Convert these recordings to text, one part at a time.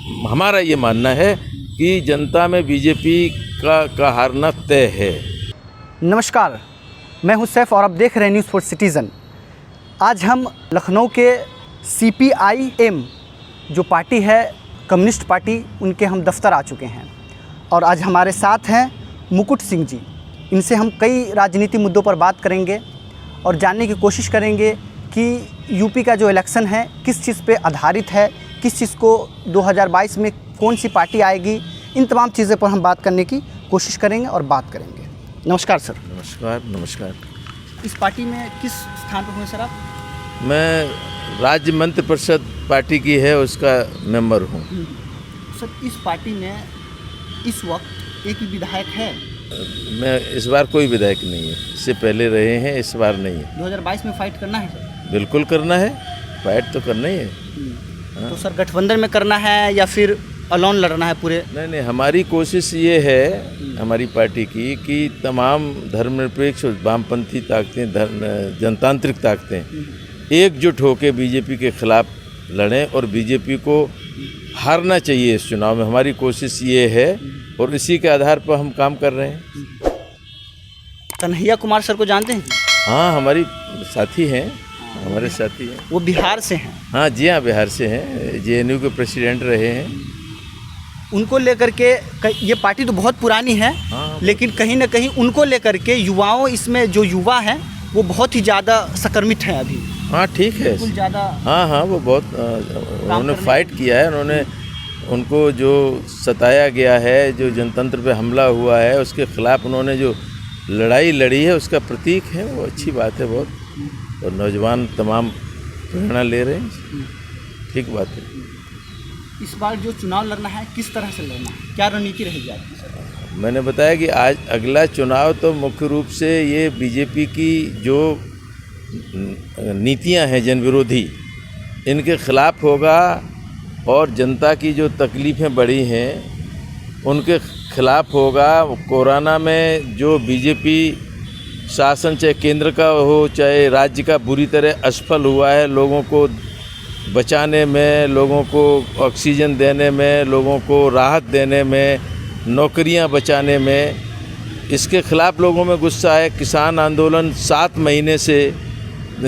हमारा ये मानना है कि जनता में बीजेपी का हारना तय है। नमस्कार, मैं हूं सैफ और आप देख रहे हैं न्यूज़ फॉर सिटीज़न। आज हम लखनऊ के CPIM जो पार्टी है, कम्युनिस्ट पार्टी, उनके हम दफ्तर आ चुके हैं और आज हमारे साथ हैं मुकुट सिंह जी। इनसे हम कई राजनीति मुद्दों पर बात करेंगे और जानने की कोशिश करेंगे कि यूपी का जो इलेक्शन है किस चीज़ पे आधारित है, किस चीज़ को 2022 में कौन सी पार्टी आएगी, इन तमाम चीज़ें पर हम बात करने की कोशिश करेंगे और बात करेंगे। नमस्कार सर। नमस्कार। नमस्कार। इस पार्टी में किस स्थान पर हुए सर आप? मैं राज्य मंत्री परिषद पार्टी की है उसका मेंबर हूँ। सर, इस पार्टी में इस वक्त एक ही विधायक है। मैं इस बार कोई विधायक नहीं है, इससे पहले रहे हैं, इस बार नहीं है। 2022 में फाइट करना है सर? बिल्कुल करना है, फाइट तो करना ही है। तो सर गठबंधन में करना है या फिर अलोन लड़ना है पूरे? नहीं, हमारी कोशिश ये है हमारी पार्टी की कि तमाम धर्मनिरपेक्ष और वामपंथी ताकतें, जनतांत्रिक ताकतें एकजुट होकर बीजेपी के खिलाफ लड़ें और बीजेपी को हारना चाहिए इस चुनाव में। हमारी कोशिश ये है और इसी के आधार पर हम काम कर रहे हैं। कन्हैया कुमार सर को जानते हैं? हाँ, हमारी साथी हैं, हमारे साथी हैं। वो बिहार से हैं? हाँ जी, हाँ, बिहार से हैं, JNU के प्रेसिडेंट रहे हैं। उनको लेकर के ये पार्टी तो बहुत पुरानी है, लेकिन कहीं ना कहीं उनको लेकर के युवाओं, इसमें जो युवा हैं वो बहुत ही ज़्यादा संक्रमित हैं अभी। हाँ, ठीक है, ज़्यादा। हाँ, वो बहुत उन्होंने फाइट किया है। उन्होंने, उनको जो सताया गया है, जो जनतंत्र पे हमला हुआ है, उसके खिलाफ उन्होंने जो लड़ाई लड़ी है उसका प्रतीक है। वो अच्छी बात है बहुत, और नौजवान तमाम प्रेरणा ले रहे हैं, ठीक बात है। इस बार जो चुनाव लड़ना है किस तरह से लड़ना है, क्या रणनीति रहेगी आपकी सर? मैंने बताया कि आज अगला चुनाव तो मुख्य रूप से ये बीजेपी की जो नीतियां हैं जन विरोधी, इनके खिलाफ होगा और जनता की जो तकलीफ़ें बढ़ी हैं उनके खिलाफ होगा। कोरोना में जो बीजेपी शासन, चाहे केंद्र का हो चाहे राज्य का, बुरी तरह असफल हुआ है लोगों को बचाने में, लोगों को ऑक्सीजन देने में, लोगों को राहत देने में, नौकरियां बचाने में, इसके खिलाफ लोगों में गुस्सा है। किसान आंदोलन 7 महीने से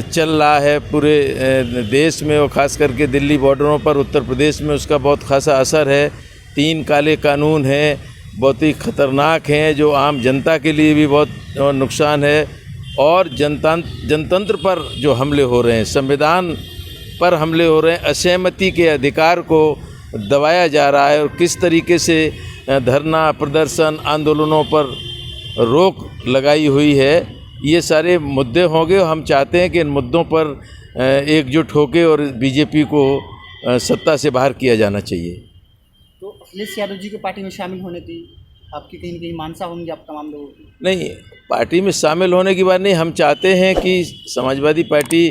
चल रहा है पूरे देश में और ख़ास करके दिल्ली बॉर्डरों पर, उत्तर प्रदेश में उसका बहुत खासा असर है। 3 काले कानून हैं, बहुत ही ख़तरनाक हैं, जो आम जनता के लिए भी बहुत नुकसान है। और जनतंत्र पर जो हमले हो रहे हैं, संविधान पर हमले हो रहे हैं, असहमति के अधिकार को दबाया जा रहा है और किस तरीके से धरना, प्रदर्शन, आंदोलनों पर रोक लगाई हुई है, ये सारे मुद्दे होंगे। हम चाहते हैं कि इन मुद्दों पर एकजुट होकर और बीजेपी को सत्ता से बाहर किया जाना चाहिए। तो अखिलेश यादव जी की पार्टी में शामिल होने की आपकी कहीं न कहीं मानसा होंगी आप तमाम लोगों की? नहीं, पार्टी में शामिल होने की बात नहीं। हम चाहते हैं कि समाजवादी पार्टी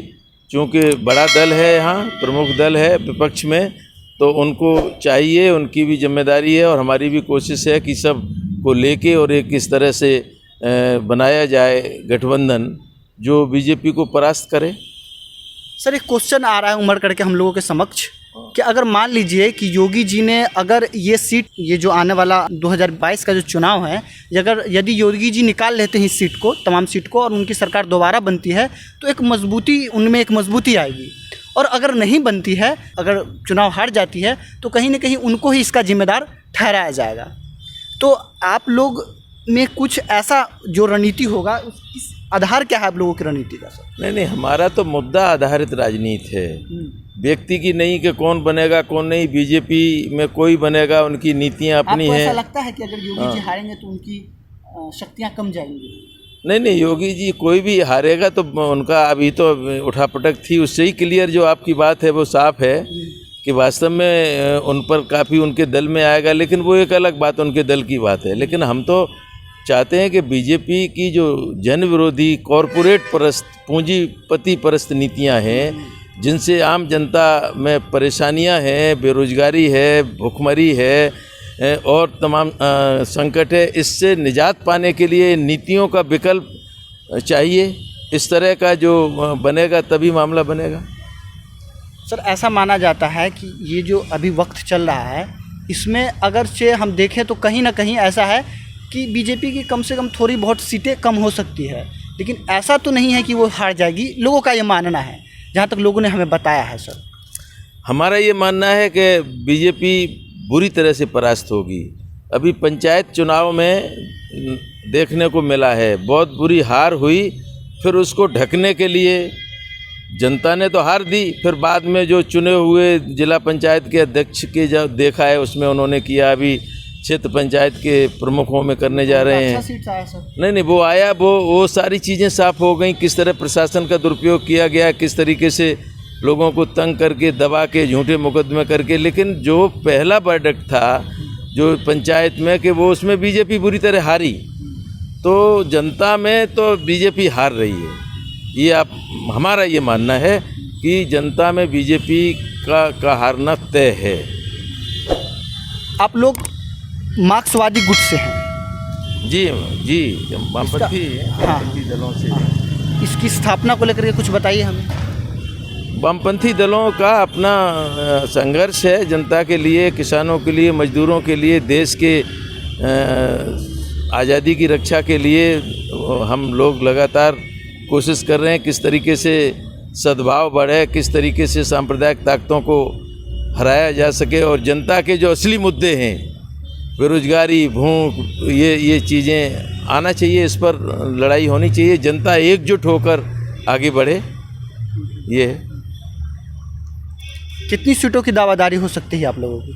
चूँकि बड़ा दल है, यहाँ प्रमुख दल है विपक्ष में, तो उनको चाहिए, उनकी भी जिम्मेदारी है और हमारी भी कोशिश है कि सब को लेके और एक इस तरह से बनाया जाए गठबंधन जो बीजेपी को परास्त करे। सर, एक क्वेश्चन आ रहा है उमड़ करके हम लोगों के समक्ष कि अगर मान लीजिए कि योगी जी ने अगर ये सीट, ये जो आने वाला 2022 का जो चुनाव है, अगर यदि योगी जी निकाल लेते हैं इस सीट को, तमाम सीट को, और उनकी सरकार दोबारा बनती है तो एक मजबूती, उनमें एक मजबूती आएगी। और अगर नहीं बनती है, अगर चुनाव हार जाती है, तो कहीं ना कहीं उनको ही इसका जिम्मेदार ठहराया जाएगा। तो आप लोग में कुछ ऐसा जो रणनीति होगा, इस आधार क्या है आप लोगों की रणनीति का सर? नहीं, हमारा तो मुद्दा आधारित राजनीति है, व्यक्ति की नहीं कि कौन बनेगा कौन नहीं। बीजेपी में कोई बनेगा, उनकी नीतियां अपनी हैं। ऐसा लगता है कि अगर योगी जी हारेंगे तो उनकी शक्तियां कम जाएंगी? नहीं, योगी जी कोई भी हारेगा तो उनका अभी तो उठापटक थी, उससे ही क्लियर जो आपकी बात है वो साफ है कि वास्तव में उन पर काफ़ी उनके दल में आएगा, लेकिन वो एक अलग बात, उनके दल की बात है। लेकिन हम तो चाहते हैं कि बीजेपी की जो जन विरोधी, कॉरपोरेट परस्त, पूंजीपति परस्त नीतियां हैं, जिनसे आम जनता में परेशानियां हैं, बेरोजगारी है, भुखमरी है और तमाम संकट है, इससे निजात पाने के लिए नीतियों का विकल्प चाहिए। इस तरह का जो बनेगा तभी मामला बनेगा। सर ऐसा माना जाता है कि ये जो अभी वक्त चल रहा है इसमें अगर से हम देखें तो कहीं ना कहीं ऐसा है कि बीजेपी की कम से कम थोड़ी बहुत सीटें कम हो सकती है, लेकिन ऐसा तो नहीं है कि वो हार जाएगी, लोगों का ये मानना है जहाँ तक लोगों ने हमें बताया है। सर हमारा ये मानना है कि बीजेपी बुरी तरह से परास्त होगी। अभी पंचायत चुनाव में देखने को मिला है बहुत बुरी हार हुई, फिर उसको ढकने के लिए जनता ने तो हार दी, फिर बाद में जो चुने हुए जिला पंचायत के अध्यक्ष के जो देखा है उसमें उन्होंने किया, अभी क्षेत्र पंचायत के प्रमुखों में करने जा रहे हैं। अच्छा सीट आया सर। नहीं वो आया, वो सारी चीज़ें साफ हो गई, किस तरह प्रशासन का दुरुपयोग किया गया, किस तरीके से लोगों को तंग करके दबा के झूठे मुकदमे करके। लेकिन जो पहला वर्डिक्ट था जो पंचायत में कि वो उसमें बीजेपी बुरी तरह हारी, तो जनता में तो बीजेपी हार रही है। ये हमारा ये मानना है कि जनता में बीजेपी का हारना तय है। आप लोग मार्क्सवादी गुट से हैं? जी वामपंथी दलों से। इसकी स्थापना को लेकर के कुछ बताइए हमें। वामपंथी दलों का अपना संघर्ष है जनता के लिए, किसानों के लिए, मजदूरों के लिए, देश के आज़ादी की रक्षा के लिए हम लोग लगातार कोशिश कर रहे हैं किस तरीके से सद्भाव बढ़े, किस तरीके से सांप्रदायिक ताकतों को हराया जा सके और जनता के जो असली मुद्दे हैं बेरोजगारी, भूख, ये चीज़ें आना चाहिए, इस पर लड़ाई होनी चाहिए, जनता एकजुट होकर आगे बढ़े। ये कितनी सीटों की दावादारी हो सकती है आप लोगों की?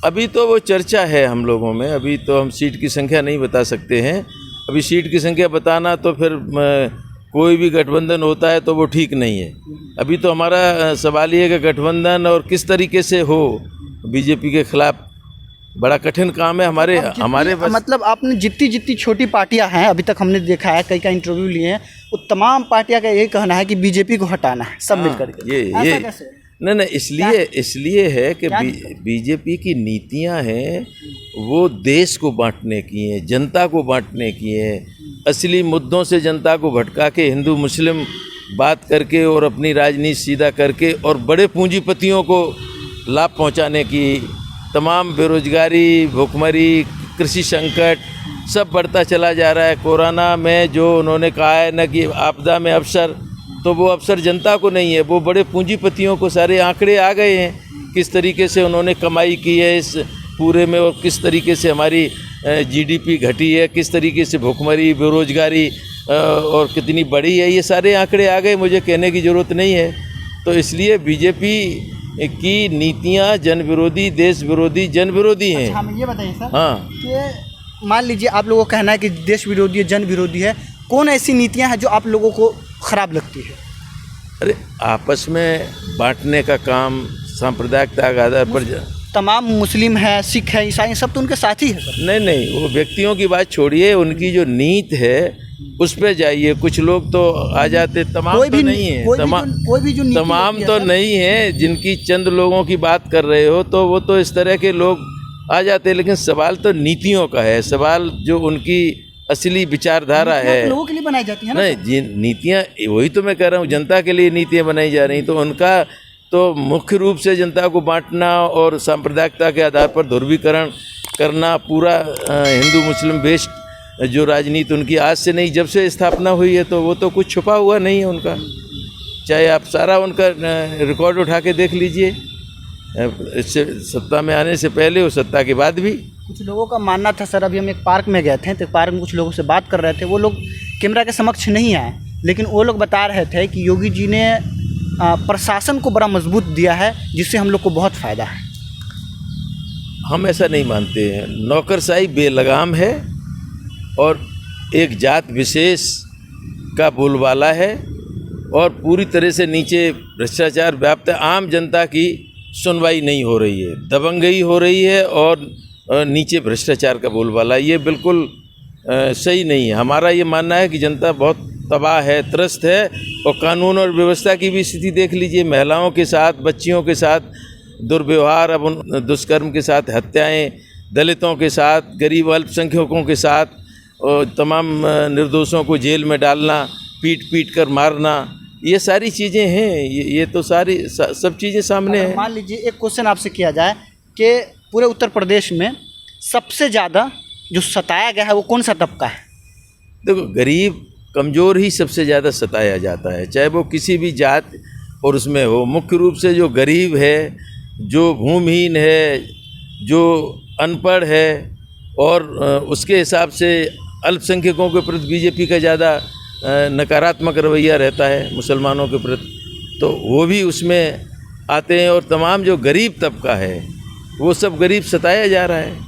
अभी तो वो चर्चा है हम लोगों में, अभी तो हम सीट की संख्या नहीं बता सकते हैं। अभी सीट की संख्या बताना तो फिर कोई भी गठबंधन होता है तो वो ठीक नहीं है। अभी तो हमारा सवाल ये है कि गठबंधन और किस तरीके से हो बीजेपी के खिलाफ, बड़ा कठिन काम है हमारे बस। मतलब आपने जितनी छोटी पार्टियां हैं अभी तक हमने देखा है, कई इंटरव्यू लिए हैं, वो तमाम पार्टियां का यही कहना है कि बीजेपी को हटाना है सब मिलकर के। ये नहीं इसलिए है कि बीजेपी की नीतियां हैं वो देश को बांटने की हैं, जनता को बांटने की हैं, असली मुद्दों से जनता को भटका के हिंदू मुस्लिम बात करके और अपनी राजनीति सीधा करके और बड़े पूंजीपतियों को लाभ पहुंचाने की। तमाम बेरोजगारी, भुखमरी, कृषि संकट सब बढ़ता चला जा रहा है। कोरोना में जो उन्होंने कहा है ना कि आपदा में अवसर, तो वो अवसर जनता को नहीं है, वो बड़े पूंजीपतियों को सारे आंकड़े आ गए हैं किस तरीके से उन्होंने कमाई की है इस पूरे में और किस तरीके से हमारी जीडीपी घटी है, किस तरीके से भुखमरी, बेरोजगारी और कितनी बड़ी है, ये सारे आंकड़े आ गए, मुझे कहने की ज़रूरत नहीं है। तो इसलिए बीजेपी की नीतियां जन विरोधी, देश विरोधी, जन विरोधी हैं। अच्छा, हमें ये बताइए सर। हाँ, कि मान लीजिए आप लोगों का कहना है कि देश विरोधी है, जन विरोधी है, कौन ऐसी नीतियां हैं जो आप लोगों को ख़राब लगती है? अरे आपस में बांटने का काम, सांप्रदायिकता के आधार पर तमाम मुस्लिम है, सिख है, ईसाई, सब तो उनके साथ ही है सर। नहीं वो व्यक्तियों की बात छोड़िए, उनकी जो नीति है उस पे जाइए। कुछ लोग तो आ जाते, तमाम कोई तो भी नहीं है, तमाम तो नहीं है, जिनकी चंद लोगों की बात कर रहे हो तो वो तो इस तरह के लोग आ जाते हैं। लेकिन सवाल तो नीतियों का है, सवाल जो उनकी असली विचारधारा है, लोगों के लिए बनाई जाती है ना। नहीं नीतियाँ, वही तो मैं कह रहा हूँ, जनता के लिए नीतियाँ बनाई जा रही, तो उनका तो मुख्य रूप से जनता को बांटना और सांप्रदायिकता के आधार पर ध्रुवीकरण करना, पूरा हिंदू मुस्लिम बेस्ड जो राजनीति उनकी आज से नहीं, जब से स्थापना हुई है, तो वो तो कुछ छुपा हुआ नहीं है उनका। चाहे आप सारा उनका रिकॉर्ड उठा के देख लीजिए, इससे सत्ता में आने से पहले और सत्ता के बाद भी। कुछ लोगों का मानना था सर, अभी हम एक पार्क में गए थे तो पार्क में कुछ लोगों से बात कर रहे थे, वो लोग कैमरा के समक्ष नहीं आए, लेकिन वो लोग बता रहे थे कि योगी जी ने प्रशासन को बड़ा मजबूत दिया है जिससे हम लोग को बहुत फ़ायदा है। हम ऐसा नहीं मानते हैं। नौकरशाही बेलगाम है और एक जात विशेष का बोलबाला है और पूरी तरह से नीचे भ्रष्टाचार व्याप्त है। आम जनता की सुनवाई नहीं हो रही है, दबंगई हो रही है और नीचे भ्रष्टाचार का बोलबाला, ये बिल्कुल सही नहीं है। हमारा ये मानना है कि जनता बहुत तबाह है, त्रस्त है और कानून और व्यवस्था की भी स्थिति देख लीजिए। महिलाओं के साथ, बच्चियों के साथ दुर्व्यवहार, अब उन दुष्कर्म के साथ हत्याएं, दलितों के साथ, गरीब अल्पसंख्यकों के साथ और तमाम निर्दोषों को जेल में डालना, पीट कर मारना, ये सारी चीज़ें हैं, ये तो सारी सब चीज़ें सामने अगर हैं। मान लीजिए एक क्वेश्चन आपसे किया जाए कि पूरे उत्तर प्रदेश में सबसे ज़्यादा जो सताया गया है वो कौन सा तबका है? देखो, गरीब कमज़ोर ही सबसे ज़्यादा सताया जाता है, चाहे वो किसी भी जात और उसमें हो। मुख्य रूप से जो गरीब है, जो भूमिहीन है, जो अनपढ़ है, और उसके हिसाब से अल्पसंख्यकों के प्रति बीजेपी का ज़्यादा नकारात्मक रवैया रहता है मुसलमानों के प्रति, तो वो भी उसमें आते हैं। और तमाम जो गरीब तबका है वो सब गरीब सताया जा रहा है।